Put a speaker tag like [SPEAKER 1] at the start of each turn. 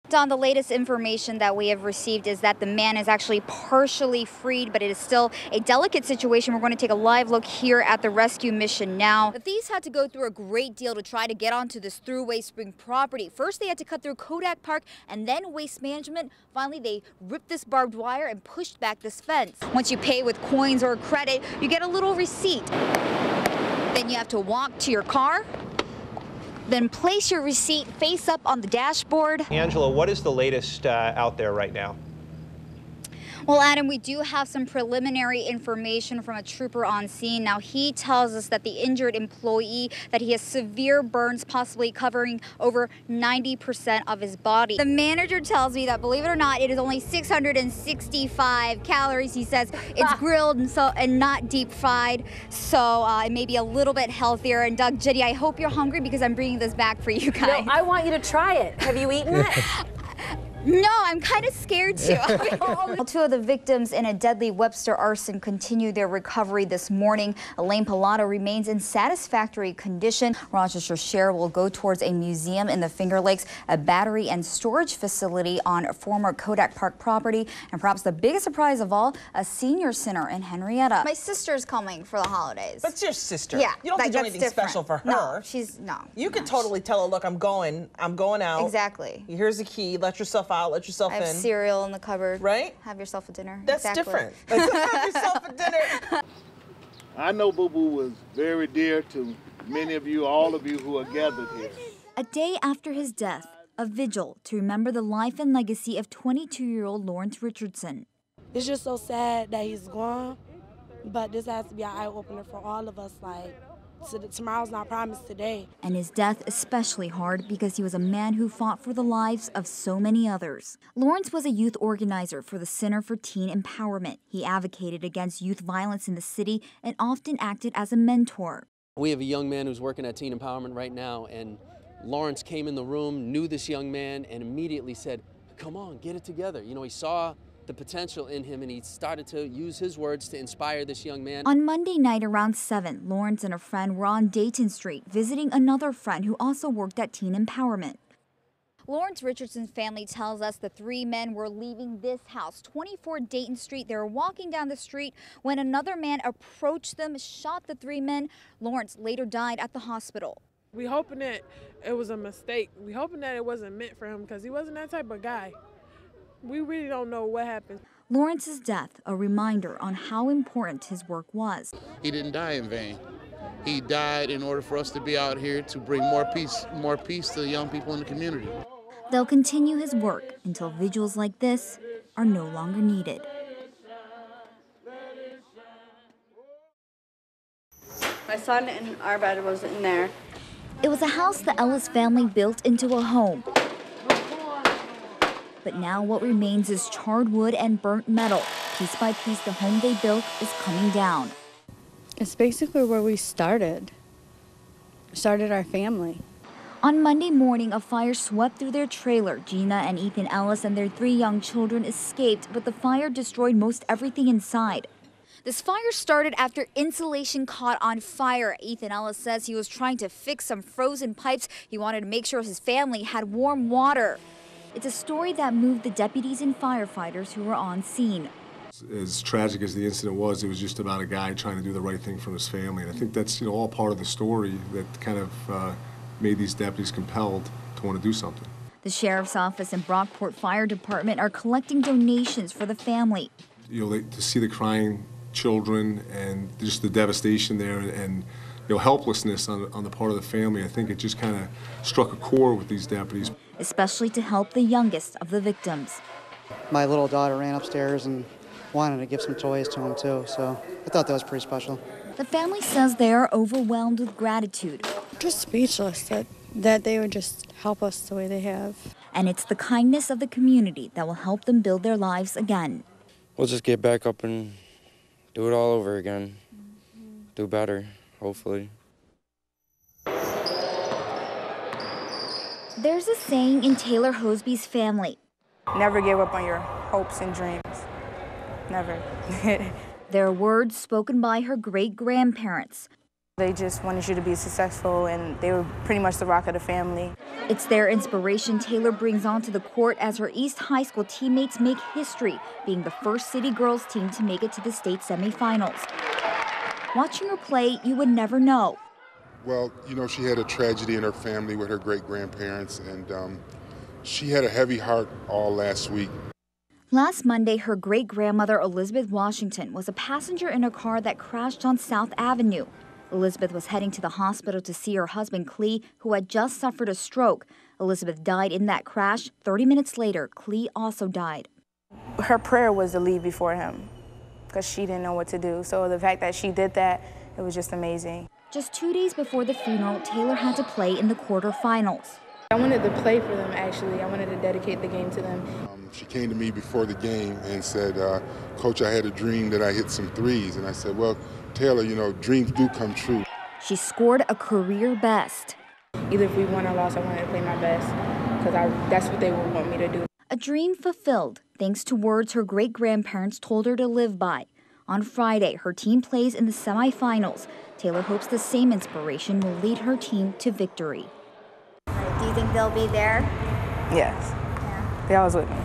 [SPEAKER 1] Don, the latest information that we have received is that the man is actually partially freed, but it is still a delicate situation. We're going to take a live look here at the rescue mission now. The thieves had to go through a great deal to try to get onto this Thruway Spring property. First, they had to cut through Kodak Park and then Waste Management. Finally, they ripped this barbed wire and pushed back this fence. Once you pay with coins or credit, you get a little receipt. Then you have to walk to your car. Then place your receipt face up on the dashboard.
[SPEAKER 2] Angela, what is the latest out there right now?
[SPEAKER 1] Well, Adam, we do have some preliminary information from a trooper on scene. Now, he tells us that the injured employee, that he has severe burns, possibly covering over 90% of his body. The manager tells me that, believe it or not, it is only 665 calories. He says it's grilled and not deep fried, so it may be a little bit healthier. And Doug, Jenny, I hope you're hungry because I'm bringing this back for you guys.
[SPEAKER 3] No, I want you to try it. Have you eaten it?
[SPEAKER 1] No, I'm kind of scared to. Two of the victims in a deadly Webster arson continue their recovery this morning. Elaine Pilato remains in satisfactory condition. Rochester Sheriff will go towards a museum in the Finger Lakes, a battery and storage facility on former Kodak Park property, and perhaps the biggest surprise of all, a senior center in Henrietta. My sister's coming for the holidays.
[SPEAKER 4] That's your sister.
[SPEAKER 1] Yeah,
[SPEAKER 4] you don't have to do anything special for her.
[SPEAKER 1] No,
[SPEAKER 4] You could totally tell her, look, I'm going out.
[SPEAKER 1] Exactly.
[SPEAKER 4] Here's the key. Let yourself out. Let yourself in.
[SPEAKER 1] Have cereal in the cupboard.
[SPEAKER 4] Right?
[SPEAKER 1] Have yourself a dinner.
[SPEAKER 4] That's different. Have yourself a dinner.
[SPEAKER 5] I know Boo Boo was very dear to many of you, all of you who are gathered here.
[SPEAKER 1] A day after his death, a vigil to remember the life and legacy of 22-year-old Lawrence Richardson.
[SPEAKER 6] It's just so sad that he's gone, but this has to be an eye-opener for all of us, like, tomorrow's not promised today.
[SPEAKER 1] And his death especially hard because he was a man who fought for the lives of so many others. Lawrence was a youth organizer for the Center for Teen Empowerment. He advocated against youth violence in the city and often acted as a mentor.
[SPEAKER 7] We have a young man who's working at Teen Empowerment right now, and Lawrence came in the room, knew this young man, and immediately said, come on, get it together. You know, he saw the potential in him, and he started to use his words to inspire this young man. On Monday night around 7, Lawrence and a friend were on Dayton Street visiting another friend who also worked at Teen Empowerment. Lawrence Richardson's family tells us the three men were leaving this house, 24 Dayton Street. They were walking down the street when another man approached them, shot the three men. Lawrence later died at the hospital.
[SPEAKER 8] We hoping that it was a mistake. We hoping that it wasn't meant for him because he wasn't that type of guy. We really don't know what happened. Lawrence's death, a reminder on how important his work was.
[SPEAKER 5] He didn't die in vain. He died in order for us to be out here to bring more peace to the young people in the community.
[SPEAKER 1] They'll continue his work until vigils like this are no longer needed.
[SPEAKER 9] My son in our bed was in there.
[SPEAKER 1] It was a house the Ellis family built into a home. But now what remains is charred wood and burnt metal. Piece by piece, the home they built is coming down.
[SPEAKER 9] It's basically where we started our family.
[SPEAKER 1] On Monday morning, a fire swept through their trailer. Gina and Ethan Ellis and their 3 young children escaped, but the fire destroyed most everything inside. This fire started after insulation caught on fire. Ethan Ellis says he was trying to fix some frozen pipes. He wanted to make sure his family had warm water. It's a story that moved the deputies and firefighters who were on scene.
[SPEAKER 10] As tragic as the incident was, it was just about a guy trying to do the right thing for his family. And I think that's all part of the story that kind of made these deputies compelled to want to do something.
[SPEAKER 1] The Sheriff's Office and Brockport Fire Department are collecting donations for the family.
[SPEAKER 10] To see the crying children and just the devastation there and helplessness on the part of the family, I think it just kind of struck a chord with these deputies.
[SPEAKER 1] Especially to help the youngest of the victims.
[SPEAKER 11] My little daughter ran upstairs and wanted to give some toys to him too, so I thought that was pretty special.
[SPEAKER 1] The family says they are overwhelmed with gratitude.
[SPEAKER 9] Just speechless that they would just help us the way they have.
[SPEAKER 1] And it's the kindness of the community that will help them build their lives again.
[SPEAKER 12] We'll just get back up and do it all over again. Do better, hopefully.
[SPEAKER 1] There's a saying in Taylor Hosby's family.
[SPEAKER 13] Never give up on your hopes and dreams. Never.
[SPEAKER 1] There are words spoken by her great-grandparents.
[SPEAKER 13] They just wanted you to be successful, and they were pretty much the rock of the family.
[SPEAKER 1] It's their inspiration Taylor brings onto the court as her East High School teammates make history, being the first City girls team to make it to the state semifinals. Watching her play, you would never know.
[SPEAKER 14] Well, you know, she had a tragedy in her family with her great-grandparents, and she had a heavy heart all last week.
[SPEAKER 1] Last Monday, her great-grandmother, Elizabeth Washington, was a passenger in a car that crashed on South Avenue. Elizabeth was heading to the hospital to see her husband, Clee, who had just suffered a stroke. Elizabeth died in that crash. 30 minutes later, Clee also died.
[SPEAKER 13] Her prayer was to leave before him because she didn't know what to do. So the fact that she did that, it was just amazing.
[SPEAKER 1] Just 2 days before the funeral, Taylor had to play in the quarterfinals.
[SPEAKER 13] I wanted to play for them, actually. I wanted to dedicate the game to them.
[SPEAKER 14] She came to me before the game and said, Coach, I had a dream that I hit some threes. And I said, well, Taylor, you know, dreams do come true.
[SPEAKER 1] She scored a career best.
[SPEAKER 13] Either if we won or lost, I wanted to play my best because that's what they would want me to do.
[SPEAKER 1] A dream fulfilled, thanks to words her great-grandparents told her to live by. On Friday, her team plays in the semifinals. Taylor hopes the same inspiration will lead her team to victory. Do you think they'll be there?
[SPEAKER 13] Yes. Yeah. They always with me.